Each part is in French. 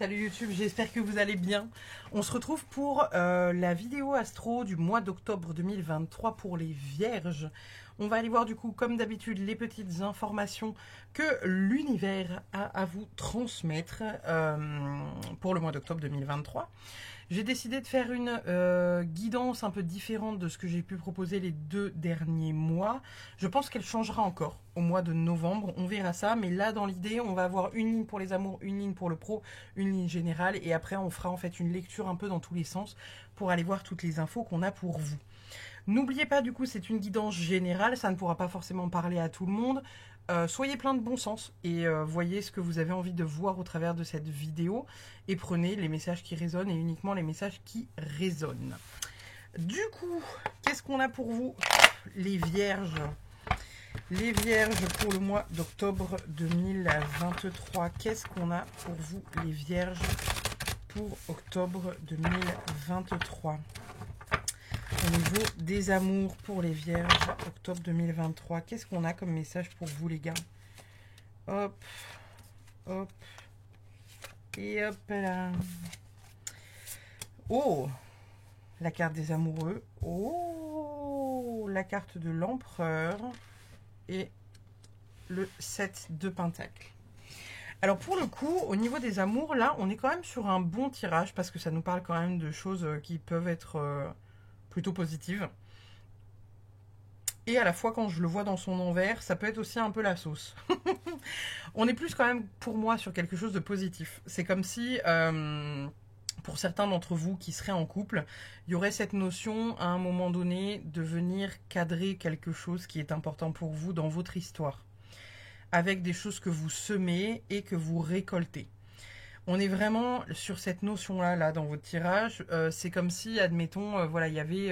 salut YouTube, j'espère que vous allez bien. On se retrouve pour la vidéo astro du mois d'octobre 2023 pour les vierges. On va aller voir du coup, comme d'habitude, les petites informations que l'univers a à vous transmettre pour le mois d'octobre 2023. J'ai décidé de faire une guidance un peu différente de ce que j'ai pu proposer les 2 derniers mois. Je pense qu'elle changera encore au mois de novembre, on verra ça. Mais là, dans l'idée, on va avoir une ligne pour les amours, une ligne pour le pro, une ligne générale. Et après, on fera en fait une lecture un peu dans tous les sens pour aller voir toutes les infos qu'on a pour vous. N'oubliez pas, du coup, c'est une guidance générale, ça ne pourra pas forcément parler à tout le monde. Soyez plein de bon sens et voyez ce que vous avez envie de voir au travers de cette vidéo et prenez les messages qui résonnent et uniquement les messages qui résonnent. Du coup, qu'est-ce qu'on a pour vous, les vierges? Les vierges pour le mois d'octobre 2023. Qu'est-ce qu'on a pour vous, les vierges, pour octobre 2023? Au niveau des amours pour les vierges, octobre 2023, qu'est-ce qu'on a comme message pour vous, les gars? Hop, hop, et hop là. Oh, la carte des amoureux. Oh, la carte de l'empereur. Et le 7 de pentacles. Alors pour le coup, au niveau des amours, là, on est quand même sur un bon tirage parce que ça nous parle quand même de choses qui peuvent être plutôt positives. Et à la fois, quand je le vois dans son envers, ça peut être aussi un peu la sauce. On est plus quand même, pour moi, sur quelque chose de positif. C'est comme si, pour certains d'entre vous qui seraient en couple, il y aurait cette notion, à un moment donné, de venir cadrer quelque chose qui est important pour vous dans votre histoire. Avec des choses que vous semez et que vous récoltez. On est vraiment sur cette notion-là, là, dans votre tirage. C'est comme si, admettons, voilà, il y avait,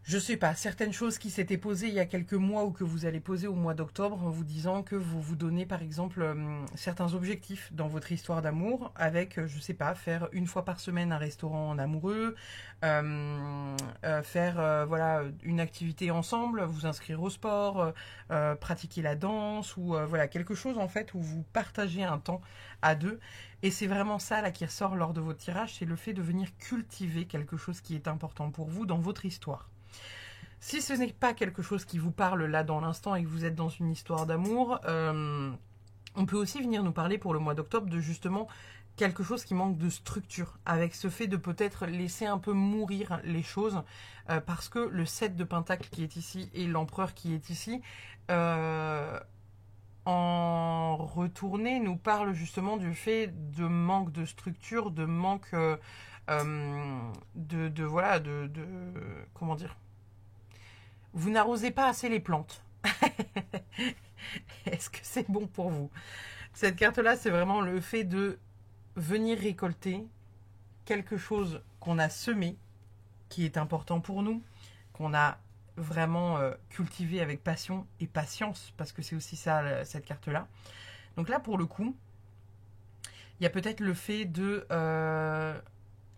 je sais pas, certaines choses qui s'étaient posées il y a quelques mois ou que vous allez poser au mois d'octobre en vous disant que vous vous donnez, par exemple, certains objectifs dans votre histoire d'amour avec, je sais pas, faire 1 fois par semaine un restaurant en amoureux, faire, voilà, une activité ensemble, vous inscrire au sport, pratiquer la danse ou, voilà, quelque chose, en fait, où vous partagez un temps à deux. Et c'est vraiment ça là qui ressort lors de votre tirage, c'est le fait de venir cultiver quelque chose qui est important pour vous dans votre histoire. Si ce n'est pas quelque chose qui vous parle là dans l'instant et que vous êtes dans une histoire d'amour, on peut aussi venir nous parler pour le mois d'octobre de justement quelque chose qui manque de structure, avec ce fait de peut-être laisser un peu mourir les choses, parce que le 7 de Pentacle qui est ici et l'empereur qui est ici, en retourné, nous parle justement du fait de manque de structure, de manque voilà, comment dire, vous n'arrosez pas assez les plantes. Est-ce que c'est bon pour vous? Cette carte-là, c'est vraiment le fait de venir récolter quelque chose qu'on a semé, qui est important pour nous, qu'on a vraiment cultivé avec passion et patience, parce que c'est aussi ça, cette carte-là. Donc là, pour le coup, il y a peut-être le fait de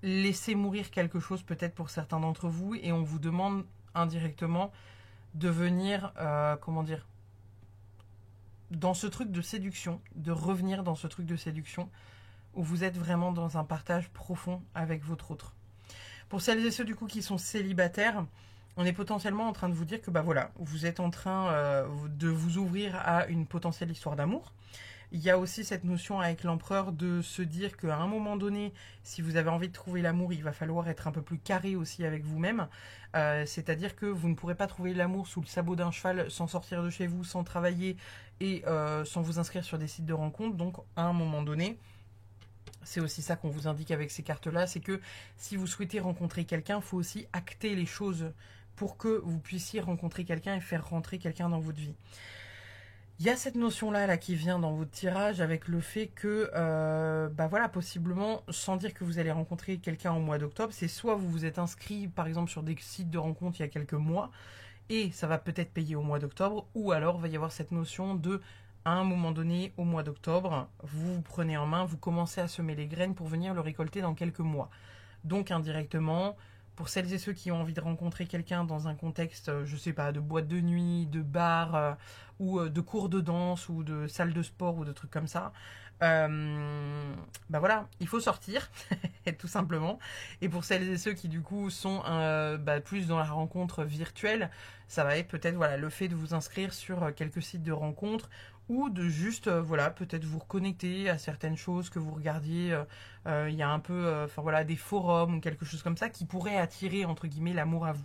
laisser mourir quelque chose, peut-être pour certains d'entre vous, et on vous demande indirectement de venir, comment dire, dans ce truc de séduction, de revenir dans ce truc de séduction, où vous êtes vraiment dans un partage profond avec votre autre. Pour celles et ceux du coup qui sont célibataires, on est potentiellement en train de vous dire que bah voilà, vous êtes en train de vous ouvrir à une potentielle histoire d'amour. Il y a aussi cette notion avec l'empereur de se dire qu'à un moment donné, si vous avez envie de trouver l'amour, il va falloir être un peu plus carré aussi avec vous-même. C'est-à-dire que vous ne pourrez pas trouver l'amour sous le sabot d'un cheval sans sortir de chez vous, sans travailler et sans vous inscrire sur des sites de rencontres. Donc à un moment donné, c'est aussi ça qu'on vous indique avec ces cartes-là, c'est que si vous souhaitez rencontrer quelqu'un, il faut aussi acter les choses pour que vous puissiez rencontrer quelqu'un et faire rentrer quelqu'un dans votre vie. Il y a cette notion-là là, qui vient dans votre tirage avec le fait que, bah voilà, possiblement, sans dire que vous allez rencontrer quelqu'un au mois d'octobre, c'est soit vous vous êtes inscrit, par exemple, sur des sites de rencontres il y a quelques mois, et ça va peut-être payer au mois d'octobre, ou alors il va y avoir cette notion de, à un moment donné, au mois d'octobre, vous vous prenez en main, vous commencez à semer les graines pour venir le récolter dans quelques mois. Donc, indirectement, Pour celles et ceux qui ont envie de rencontrer quelqu'un dans un contexte, je sais pas, de boîte de nuit, de bar, ou de cours de danse, ou de salle de sport, ou de trucs comme ça, bah voilà, il faut sortir, tout simplement. Et pour celles et ceux qui du coup sont plus dans la rencontre virtuelle, ça va être peut-être voilà, le fait de vous inscrire sur quelques sites de rencontres, ou de juste voilà, peut-être vous reconnecter à certaines choses que vous regardiez. Il y a un peu voilà, des forums ou quelque chose comme ça qui pourrait attirer entre guillemets l'amour à vous.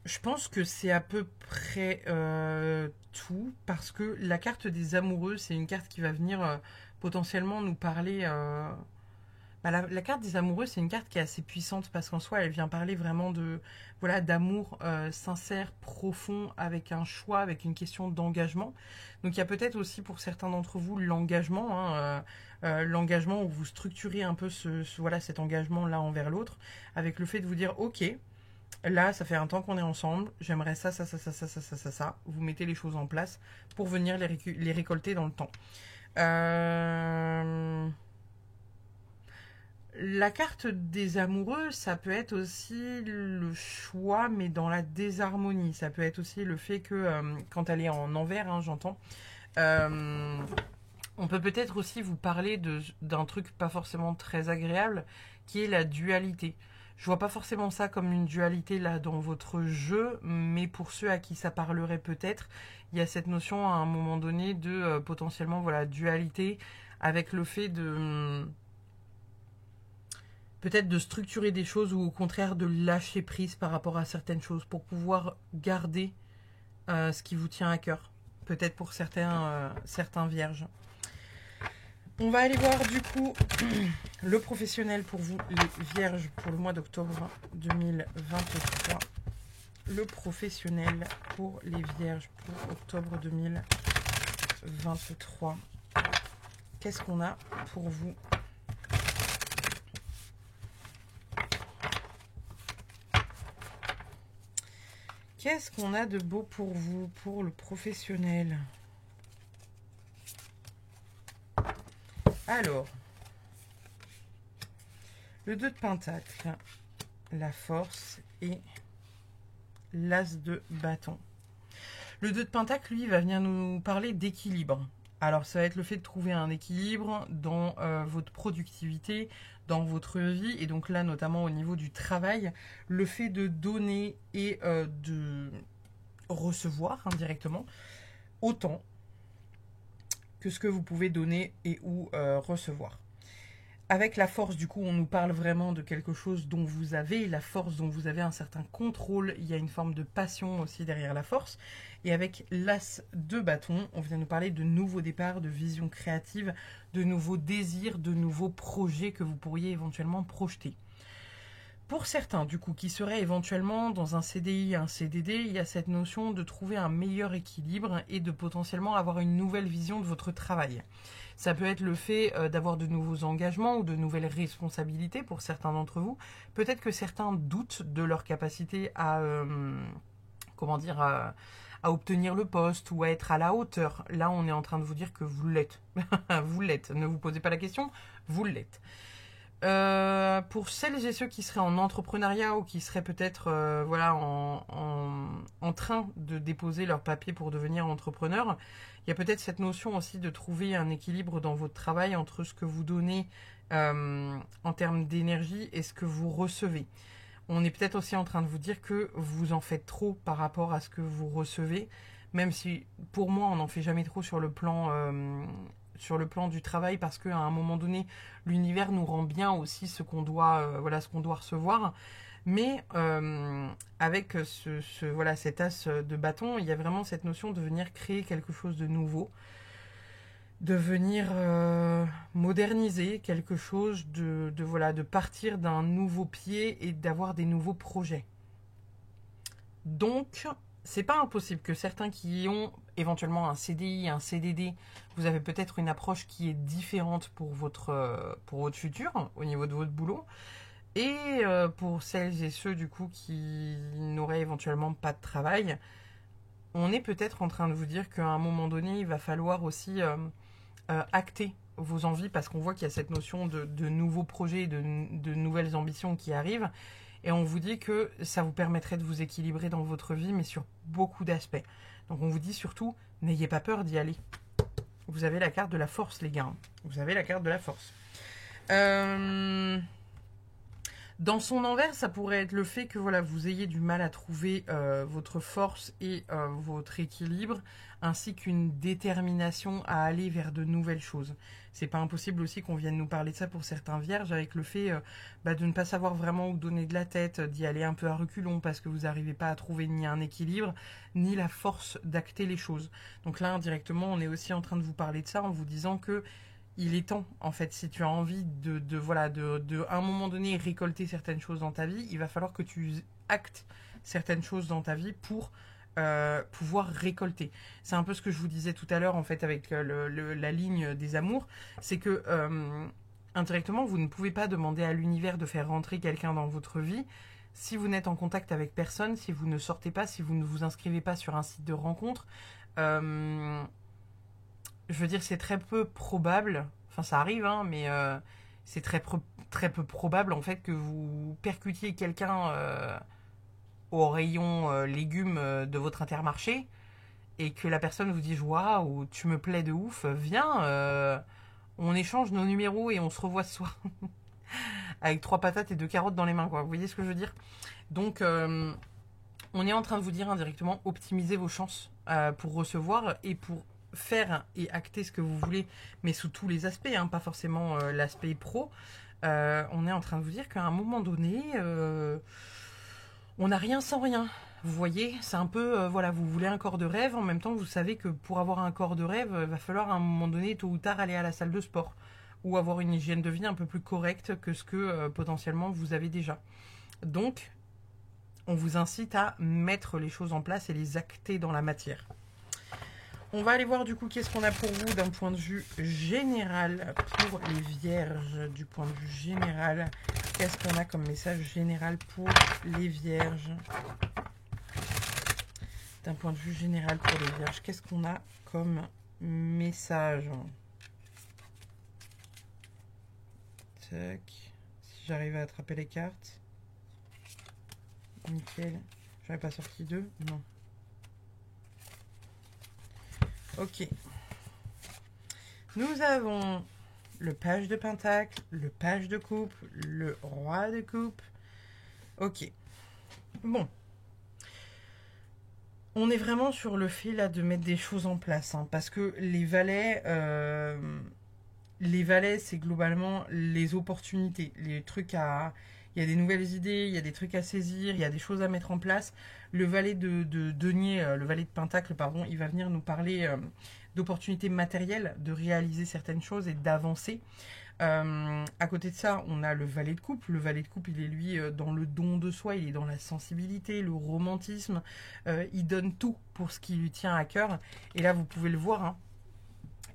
Je pense que c'est à peu près tout, parce que la carte des amoureux, c'est une carte qui va venir potentiellement nous parler. La carte des amoureux, c'est une carte qui est assez puissante, parce qu'en soi, elle vient parler vraiment de voilà, d'amour sincère, profond, avec un choix, avec une question d'engagement. Donc il y a peut-être aussi pour certains d'entre vous l'engagement, l'engagement où vous structurez un peu voilà, cet engagement l'un envers l'autre, avec le fait de vous dire ok. Là, ça fait un temps qu'on est ensemble, j'aimerais ça. Vous mettez les choses en place pour venir les récolter dans le temps. La carte des amoureux, ça peut être aussi le choix, mais dans la désharmonie. Ça peut être aussi le fait que, quand elle est en envers, j'entends, on peut peut-être aussi vous parler d'un truc pas forcément très agréable, qui est la dualité. Je vois pas forcément ça comme une dualité là dans votre jeu, mais pour ceux à qui ça parlerait peut-être, il y a cette notion à un moment donné de potentiellement voilà, dualité, avec le fait de peut-être de structurer des choses, ou au contraire de lâcher prise par rapport à certaines choses pour pouvoir garder ce qui vous tient à cœur. Peut-être pour certains vierges. On va aller voir du coup le professionnel pour vous, les vierges, pour le mois d'octobre 2023. Le professionnel pour les vierges pour octobre 2023. Qu'est-ce qu'on a pour vous ? Qu'est-ce qu'on a de beau pour vous, pour le professionnel ? Alors, le 2 de Pentacle, la force et l'As de bâton. Le 2 de Pentacle, lui, va venir nous parler d'équilibre. Alors, ça va être le fait de trouver un équilibre dans votre productivité, dans votre vie, et donc là, notamment au niveau du travail, le fait de donner et de recevoir indirectement autant que ce que vous pouvez donner et ou recevoir. Avec la force, du coup, on nous parle vraiment de quelque chose dont vous avez la force, dont vous avez un certain contrôle. Il y a une forme de passion aussi derrière la force. Et avec l'As de bâton, on vient nous parler de nouveaux départs, de visions créatives, de nouveaux désirs, de nouveaux projets que vous pourriez éventuellement projeter. Pour certains, du coup, qui seraient éventuellement dans un CDI, un CDD, il y a cette notion de trouver un meilleur équilibre et de potentiellement avoir une nouvelle vision de votre travail. Ça peut être le fait d'avoir de nouveaux engagements ou de nouvelles responsabilités pour certains d'entre vous. Peut-être que certains doutent de leur capacité à, à obtenir le poste ou à être à la hauteur. Là, on est en train de vous dire que vous l'êtes. Vous l'êtes. Ne vous posez pas la question, vous l'êtes. Pour celles et ceux qui seraient en entrepreneuriat ou qui seraient peut-être en train de déposer leur papier pour devenir entrepreneur, il y a peut-être cette notion aussi de trouver un équilibre dans votre travail entre ce que vous donnez en termes d'énergie et ce que vous recevez. On est peut-être aussi en train de vous dire que vous en faites trop par rapport à ce que vous recevez, même si pour moi on n'en fait jamais trop sur le plan du travail, parce qu'à un moment donné l'univers nous rend bien aussi ce qu'on doit recevoir, mais avec cet as de bâton, il y a vraiment cette notion de venir créer quelque chose de nouveau, de venir moderniser quelque chose, de partir d'un nouveau pied et d'avoir des nouveaux projets. Donc c'est pas impossible que certains qui ont éventuellement un CDI, un CDD, vous avez peut-être une approche qui est différente pour votre futur au niveau de votre boulot. Et pour celles et ceux du coup qui n'auraient éventuellement pas de travail, on est peut-être en train de vous dire qu'à un moment donné, il va falloir aussi acter vos envies, parce qu'on voit qu'il y a cette notion de nouveaux projets, de nouvelles ambitions qui arrivent. Et on vous dit que ça vous permettrait de vous équilibrer dans votre vie, mais sur beaucoup d'aspects. Donc on vous dit surtout, n'ayez pas peur d'y aller. Vous avez la carte de la force, les gars. Vous avez la carte de la force. Dans son envers, ça pourrait être le fait que voilà, vous ayez du mal à trouver votre force et votre équilibre, ainsi qu'une détermination à aller vers de nouvelles choses. C'est pas impossible aussi qu'on vienne nous parler de ça pour certains vierges, avec le fait de ne pas savoir vraiment où donner de la tête, d'y aller un peu à reculons, parce que vous n'arrivez pas à trouver ni un équilibre, ni la force d'acter les choses. Donc là, indirectement, on est aussi en train de vous parler de ça, en vous disant que il est temps, en fait, si tu as envie de à un moment donné, récolter certaines choses dans ta vie, il va falloir que tu actes certaines choses dans ta vie pour pouvoir récolter. C'est un peu ce que je vous disais tout à l'heure, en fait, avec la ligne des amours, c'est que indirectement, vous ne pouvez pas demander à l'univers de faire rentrer quelqu'un dans votre vie si vous n'êtes en contact avec personne, si vous ne sortez pas, si vous ne vous inscrivez pas sur un site de rencontre. Je veux dire, c'est très peu probable, enfin ça arrive, hein, mais c'est très peu probable en fait que vous percutiez quelqu'un au rayon légumes de votre Intermarché et que la personne vous dise waouh, tu me plais de ouf, viens, on échange nos numéros et on se revoit ce soir. Avec 3 patates et 2 carottes dans les mains, quoi. Vous voyez ce que je veux dire? Donc, on est en train de vous dire indirectement, optimisez vos chances pour recevoir et pour faire et acter ce que vous voulez, mais sous tous les aspects, hein, pas forcément l'aspect pro. On est en train de vous dire qu'à un moment donné, on n'a rien sans rien. Vous voyez, c'est un peu, voilà, vous voulez un corps de rêve, en même temps vous savez que pour avoir un corps de rêve, il va falloir à un moment donné, tôt ou tard, aller à la salle de sport ou avoir une hygiène de vie un peu plus correcte que ce que potentiellement vous avez déjà. Donc, on vous incite à mettre les choses en place et les acter dans la matière. On va aller voir du coup qu'est-ce qu'on a pour vous d'un point de vue général pour les vierges. Du point de vue général, qu'est-ce qu'on a comme message général pour les vierges? D'un point de vue général pour les vierges, qu'est-ce qu'on a comme message? Tac. Si j'arrive à attraper les cartes. Nickel. J'aurais pas sorti 2? Non. Ok. Nous avons le page de pentacle, le page de coupe, le roi de coupe. Ok. Bon. On est vraiment sur le fait là de mettre des choses en place, hein, parce que les valets, c'est globalement les opportunités, les trucs à... Il y a des nouvelles idées, il y a des trucs à saisir, il y a des choses à mettre en place. Le valet de denier, le valet de pentacle, pardon, il va venir nous parler d'opportunités matérielles, de réaliser certaines choses et d'avancer. À côté de ça, on a le valet de coupe. Le valet de coupe, il est lui dans le don de soi, il est dans la sensibilité, le romantisme. Il donne tout pour ce qui lui tient à cœur. Et là, vous pouvez le voir, hein,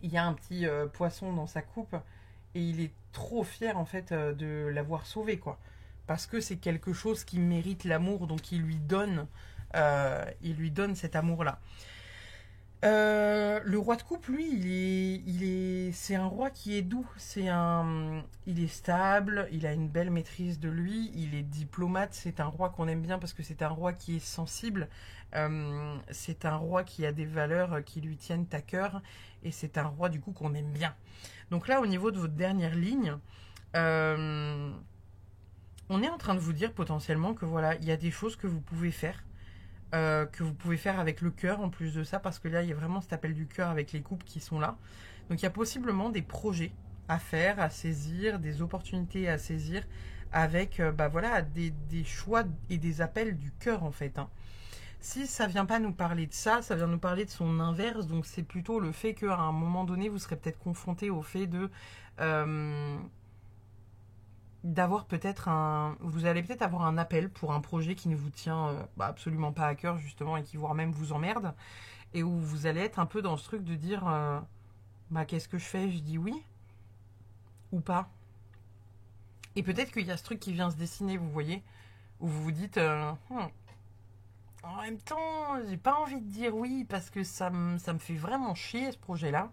il y a un petit poisson dans sa coupe et il est trop fier en fait de l'avoir sauvé, quoi. Parce que c'est quelque chose qui mérite l'amour, donc il lui donne cet amour-là. Le roi de coupe, lui, c'est un roi qui est doux. Il est stable, il a une belle maîtrise de lui, il est diplomate. C'est un roi qu'on aime bien parce que c'est un roi qui est sensible. C'est un roi qui a des valeurs qui lui tiennent à cœur et c'est un roi du coup qu'on aime bien. Donc là, au niveau de votre dernière ligne, on est en train de vous dire potentiellement que voilà, il y a des choses que vous pouvez faire. Que vous pouvez faire avec le cœur en plus de ça, parce que là il y a vraiment cet appel du cœur avec les coupes qui sont là. Donc il y a possiblement des projets à faire, à saisir, des opportunités à saisir avec voilà, des choix et des appels du cœur en fait, hein. Si ça vient pas nous parler de ça, ça vient nous parler de son inverse, donc c'est plutôt le fait qu'à un moment donné vous serez peut-être confronté au fait de d'avoir peut-être vous allez peut-être avoir un appel pour un projet qui ne vous tient absolument pas à cœur justement et qui voire même vous emmerde et où vous allez être un peu dans ce truc de dire qu'est-ce que je fais, je dis oui ou pas, et peut-être qu'il y a ce truc qui vient se dessiner, vous voyez, où vous vous dites en même temps j'ai pas envie de dire oui parce que ça me fait vraiment chier ce projet là,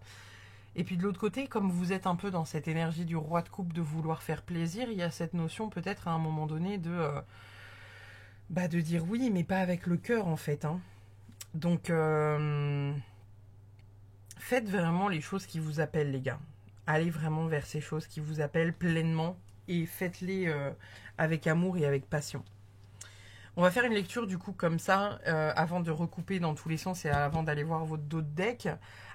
Et puis de l'autre côté, comme vous êtes un peu dans cette énergie du roi de coupe de vouloir faire plaisir, il y a cette notion peut-être à un moment donné de dire oui, mais pas avec le cœur en fait. Hein. Donc faites vraiment les choses qui vous appellent les gars. Allez vraiment vers ces choses qui vous appellent pleinement et faites-les avec amour et avec passion. On va faire une lecture du coup comme ça, avant de recouper dans tous les sens et avant d'aller voir votre dos de deck.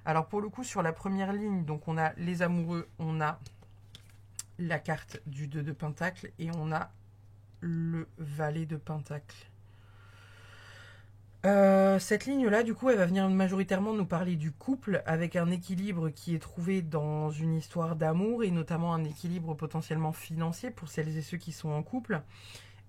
Alors pour le coup sur la première ligne, donc on a les amoureux, on a la carte du 2 de Pentacle et on a le valet de Pentacle. Cette ligne-là, du coup, elle va venir majoritairement nous parler du couple avec un équilibre qui est trouvé dans une histoire d'amour et notamment un équilibre potentiellement financier pour celles et ceux qui sont en couple.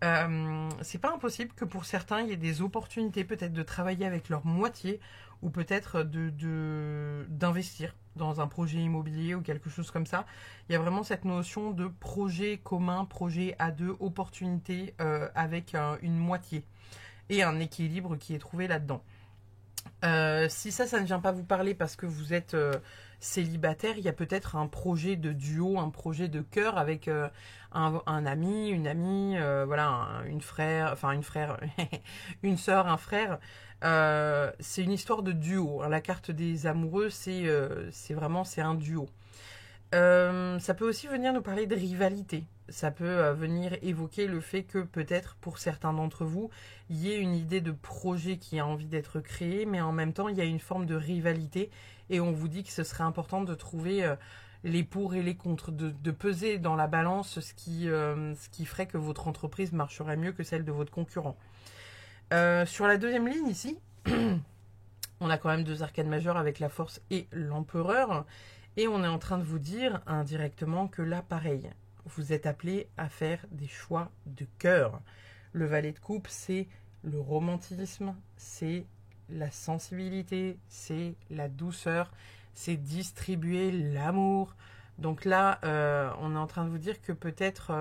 C'est pas impossible que pour certains, il y ait des opportunités peut-être de travailler avec leur moitié ou peut-être d'investir dans un projet immobilier ou quelque chose comme ça. Il y a vraiment cette notion de projet commun, projet à deux, opportunité avec une moitié et un équilibre qui est trouvé là-dedans. Si ça ne vient pas vous parler parce que vous êtes célibataire, il y a peut-être un projet de duo, un projet de cœur avec un ami, une amie, voilà, une frère, une sœur, un frère. C'est une histoire de duo. La carte des amoureux, c'est vraiment un duo. Ça peut aussi venir nous parler de rivalité. Ça peut venir évoquer le fait que peut-être pour certains d'entre vous, il y ait une idée de projet qui a envie d'être créé, mais en même temps, il y a une forme de rivalité et on vous dit que ce serait important de trouver les pour et les contre, de peser dans la balance ce qui ferait que votre entreprise marcherait mieux que celle de votre concurrent. Sur la deuxième ligne ici, on a quand même deux arcanes majeures avec la force et l'empereur. Et on est en train de vous dire indirectement que là, pareil, vous êtes appelé à faire des choix de cœur. Le valet de coupe, c'est le romantisme, c'est la sensibilité, c'est la douceur, c'est distribuer l'amour. Donc là, on est en train de vous dire que peut-être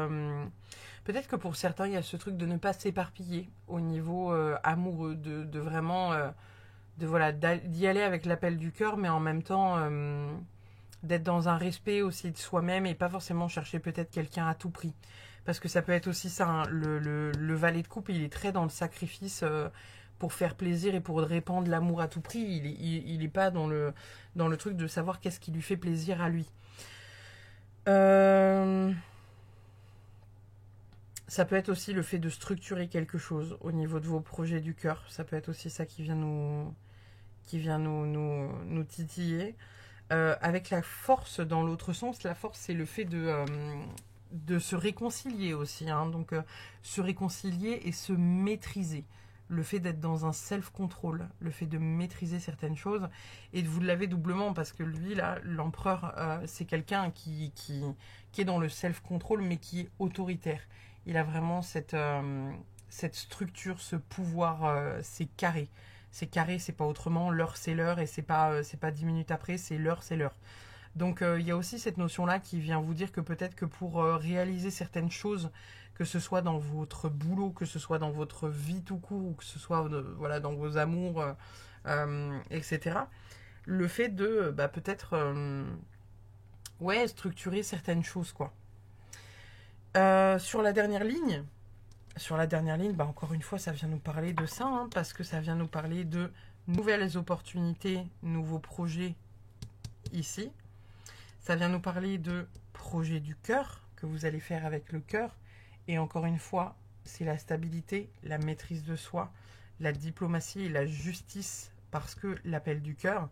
que pour certains, il y a ce truc de ne pas s'éparpiller au niveau amoureux, de vraiment d'y aller avec l'appel du cœur, mais en même temps d'être dans un respect aussi de soi-même et pas forcément chercher peut-être quelqu'un à tout prix. Parce que ça peut être aussi ça, hein. Le valet de coupe, il est très dans le sacrifice pour faire plaisir et pour répandre l'amour à tout prix. Il est pas dans le truc de savoir qu'est-ce qui lui fait plaisir à lui. Ça peut être aussi le fait de structurer quelque chose au niveau de vos projets du cœur. Ça peut être aussi ça qui vient nous titiller. Avec la force dans l'autre sens, la force c'est le fait de se réconcilier aussi, hein. Donc se réconcilier et se maîtriser, le fait d'être dans un self-control, le fait de maîtriser certaines choses, et vous l'avez doublement parce que lui là, l'empereur, c'est quelqu'un qui est dans le self-control mais qui est autoritaire. Il a vraiment cette structure, ce pouvoir, c'est carré. C'est carré, c'est pas autrement, l'heure c'est l'heure et c'est pas 10 minutes après, c'est l'heure, c'est l'heure. Donc il y a aussi cette notion-là qui vient vous dire que peut-être que pour réaliser certaines choses, que ce soit dans votre boulot, que ce soit dans votre vie tout court, ou que ce soit voilà, dans vos amours, etc., le fait de peut-être structurer certaines choses, quoi. Sur la dernière ligne, encore une fois, ça vient nous parler de ça, hein, parce que ça vient nous parler de nouvelles opportunités, nouveaux projets ici. Ça vient nous parler de projets du cœur que vous allez faire avec le cœur. Et encore une fois, c'est la stabilité, la maîtrise de soi, la diplomatie et la justice, parce que l'appel du cœur.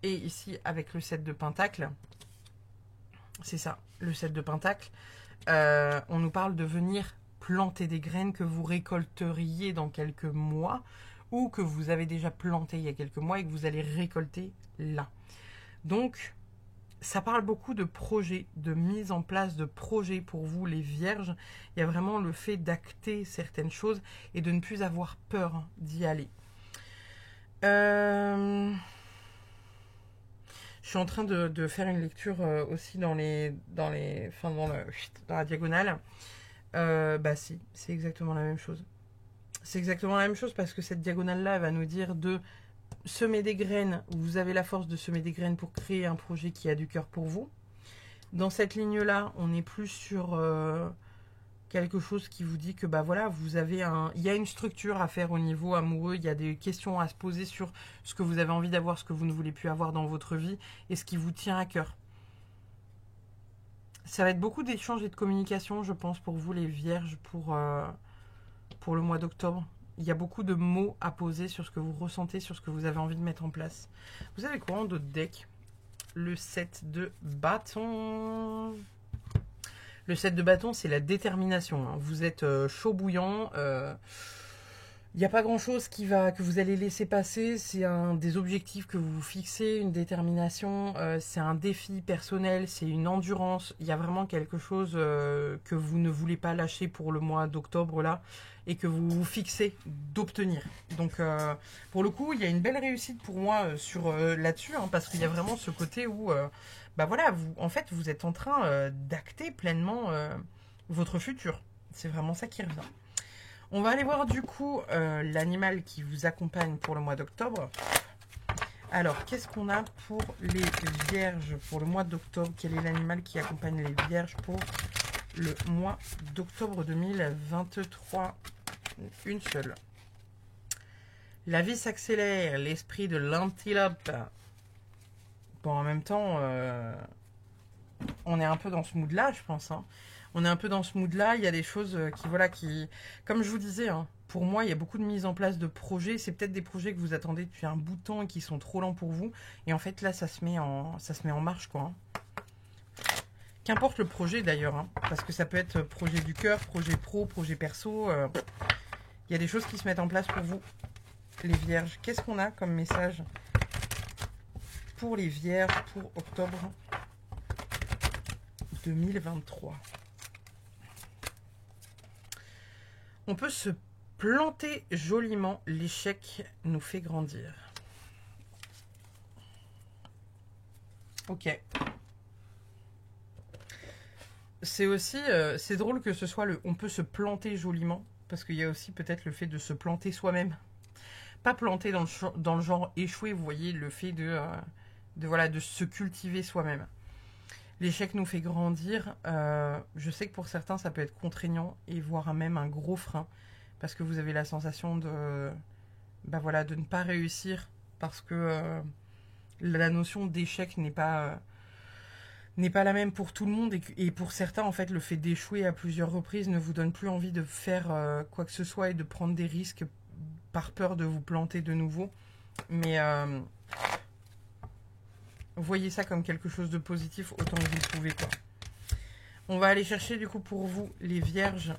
Et ici, avec le 7 de Pentacle, c'est ça, le 7 de Pentacle, on nous parle de venir planter des graines que vous récolteriez dans quelques mois ou que vous avez déjà planté il y a quelques mois et que vous allez récolter là. Donc, ça parle beaucoup de projets, de mise en place de projets pour vous, les vierges. Il y a vraiment le fait d'acter certaines choses et de ne plus avoir peur d'y aller. Je suis en train de faire une lecture aussi dans la diagonale. Si, c'est exactement la même chose. C'est exactement la même chose parce que cette diagonale-là, elle va nous dire de semer des graines, vous avez la force de semer des graines pour créer un projet qui a du cœur pour vous. Dans cette ligne-là, on est plus sur quelque chose qui vous dit que bah voilà, il y a une structure à faire au niveau amoureux, il y a des questions à se poser sur ce que vous avez envie d'avoir, ce que vous ne voulez plus avoir dans votre vie et ce qui vous tient à cœur. Ça va être beaucoup d'échanges et de communication, je pense, pour vous les vierges, pour le mois d'octobre. Il y a beaucoup de mots à poser sur ce que vous ressentez, sur ce que vous avez envie de mettre en place. Vous avez quoi en d'autres deck? Le 7 de bâton. Le 7 de bâton, c'est la détermination. Hein. Vous êtes chaud bouillant. Il n'y a pas grand-chose que vous allez laisser passer. C'est un des objectifs que vous vous fixez, une détermination. C'est un défi personnel, c'est une endurance. Il y a vraiment quelque chose que vous ne voulez pas lâcher pour le mois d'octobre là et que vous vous fixez d'obtenir. Donc, pour le coup, il y a une belle réussite pour moi là-dessus, hein, parce qu'il y a vraiment ce côté où, bah voilà, en fait, vous êtes en train d'acter pleinement votre futur. C'est vraiment ça qui revient. On va aller voir du coup l'animal qui vous accompagne pour le mois d'octobre. Alors, qu'est-ce qu'on a pour les vierges pour le mois d'octobre? Quel est l'animal qui accompagne les vierges pour le mois d'octobre 2023? Une seule. La vie s'accélère, l'esprit de l'antilope. Bon, en même temps, on est un peu dans ce mood-là, je pense. Hein. On est un peu dans ce mood-là. Il y a des choses comme je vous disais, hein, pour moi, il y a beaucoup de mise en place de projets. C'est peut-être des projets que vous attendez depuis un bout de temps et qui sont trop lents pour vous. Et en fait, là, ça se met en marche, quoi. Hein. Qu'importe le projet, d'ailleurs. Hein, parce que ça peut être projet du cœur, projet pro, projet perso. Il y a des choses qui se mettent en place pour vous, les vierges. Qu'est-ce qu'on a comme message pour les vierges pour octobre 2023? On peut se planter joliment. L'échec nous fait grandir. Ok. C'est aussi... c'est drôle que ce soit on peut se planter joliment. Parce qu'il y a aussi peut-être le fait de se planter soi-même. Pas planter dans le genre échouer, vous voyez, le fait de se cultiver soi-même. L'échec nous fait grandir. Je sais que pour certains, ça peut être contraignant et voire même un gros frein. Parce que vous avez la sensation de ne pas réussir. Parce que la notion d'échec n'est pas la même pour tout le monde. Et pour certains, en fait, le fait d'échouer à plusieurs reprises ne vous donne plus envie de faire quoi que ce soit et de prendre des risques par peur de vous planter de nouveau. Mais... voyez ça comme quelque chose de positif autant que vous le pouvez, quoi. On va aller chercher du coup pour vous, les vierges,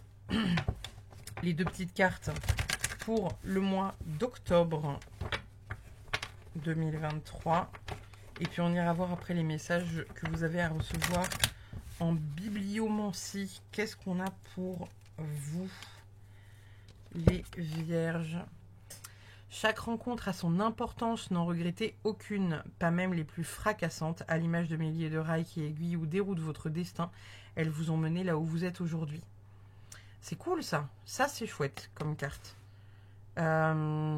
les deux petites cartes pour le mois d'octobre 2023. Et puis on ira voir après les messages que vous avez à recevoir en bibliomancie. Qu'est-ce qu'on a pour vous, les vierges? Chaque rencontre a son importance, n'en regrettez aucune, pas même les plus fracassantes, à l'image de milliers de rails qui aiguillent ou déroutent votre destin. Elles vous ont mené là où vous êtes aujourd'hui. C'est cool ça, c'est chouette comme carte. Ça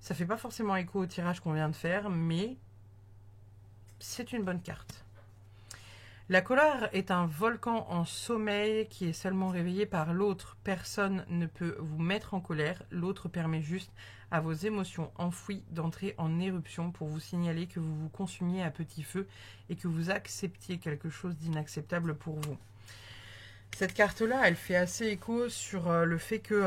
fait pas forcément écho au tirage qu'on vient de faire, mais c'est une bonne carte. La colère est un volcan en sommeil qui est seulement réveillé par l'autre. Personne ne peut vous mettre en colère. L'autre permet juste à vos émotions enfouies d'entrer en éruption pour vous signaler que vous vous consumiez à petit feu et que vous acceptiez quelque chose d'inacceptable pour vous. Cette carte-là, elle fait assez écho sur le fait que...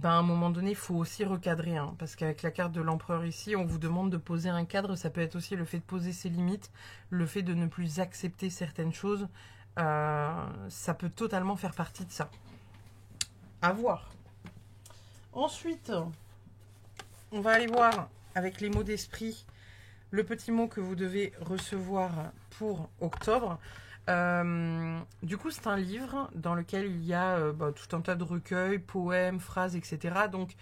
à un moment donné, il faut aussi recadrer, hein, parce qu'avec la carte de l'empereur ici, on vous demande de poser un cadre. Ça peut être aussi le fait de poser ses limites, le fait de ne plus accepter certaines choses. Ça peut totalement faire partie de ça. À voir. Ensuite, on va aller voir avec les mots d'esprit le petit mot que vous devez recevoir pour octobre. Du coup, c'est un livre dans lequel il y a tout un tas de recueils, poèmes, phrases, etc. Donc,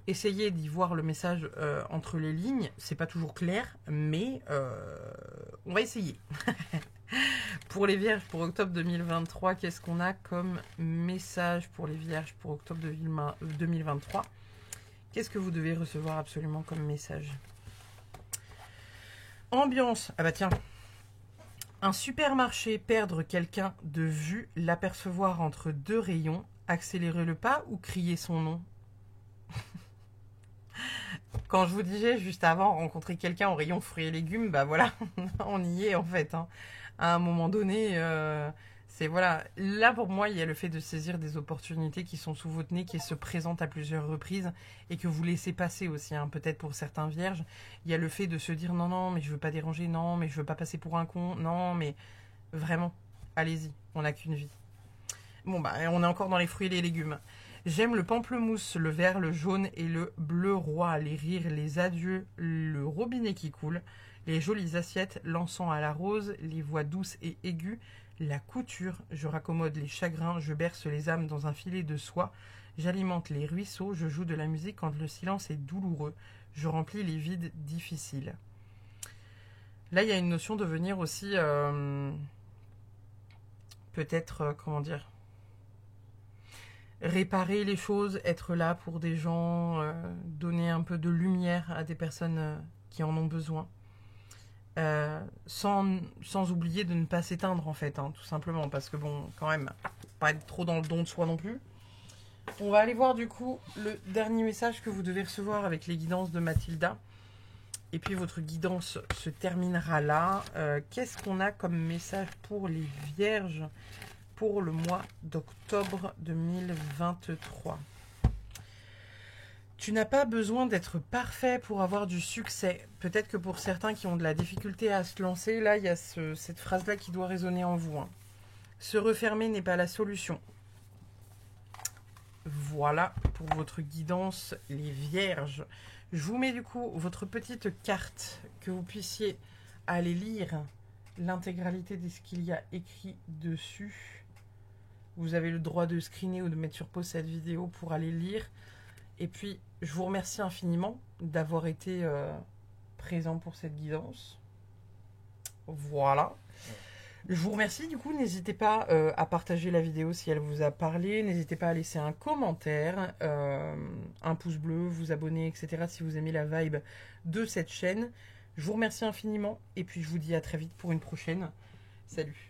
essayez d'y voir le message entre les lignes. C'est pas toujours clair, mais on va essayer. Pour les vierges, pour octobre 2023, qu'est-ce qu'on a comme message pour les vierges pour octobre 2023? Qu'est-ce que vous devez recevoir absolument comme message? Ambiance. Ah bah tiens. Un supermarché, perdre quelqu'un de vue, l'apercevoir entre deux rayons, accélérer le pas ou crier son nom? Quand je vous disais juste avant rencontrer quelqu'un au rayon fruits et légumes, bah voilà, on y est en fait. Hein. À un moment donné, c'est voilà. Là pour moi, il y a le fait de saisir des opportunités qui sont sous votre nez, qui se présentent à plusieurs reprises et que vous laissez passer aussi. Hein. Peut-être pour certains vierges, il y a le fait de se dire non, non, mais je veux pas déranger, non, mais je veux pas passer pour un con, non, mais vraiment, allez-y, on n'a qu'une vie. Bon bah, on est encore dans les fruits et les légumes. J'aime le pamplemousse, le vert, le jaune et le bleu roi, les rires, les adieux, le robinet qui coule, les jolies assiettes, l'encens à la rose, les voix douces et aiguës, la couture, je raccommode les chagrins, je berce les âmes dans un filet de soie, j'alimente les ruisseaux, je joue de la musique quand le silence est douloureux, je remplis les vides difficiles. Là, il y a une notion de venir aussi, peut-être, comment dire, réparer les choses, être là pour des gens, donner un peu de lumière à des personnes qui en ont besoin. Sans oublier de ne pas s'éteindre en fait, hein, tout simplement, parce que bon, quand même, pas être trop dans le don de soi non plus. On va aller voir du coup le dernier message que vous devez recevoir avec les guidances de Mathilda. Et puis votre guidance se terminera là. Qu'est-ce qu'on a comme message pour les vierges pour le mois d'octobre 2023? Tu n'as pas besoin d'être parfait pour avoir du succès. Peut-être que pour certains qui ont de la difficulté à se lancer, là, il y a cette phrase-là qui doit résonner en vous. Hein. Se refermer n'est pas la solution. Voilà pour votre guidance, les vierges. Je vous mets du coup votre petite carte, que vous puissiez aller lire l'intégralité de ce qu'il y a écrit dessus. Vous avez le droit de screener ou de mettre sur pause cette vidéo pour aller lire. Et puis, je vous remercie infiniment d'avoir été présent pour cette guidance. Voilà. Je vous remercie, du coup, n'hésitez pas à partager la vidéo si elle vous a parlé. N'hésitez pas à laisser un commentaire, un pouce bleu, vous abonner, etc. si vous aimez la vibe de cette chaîne. Je vous remercie infiniment et puis je vous dis à très vite pour une prochaine. Salut.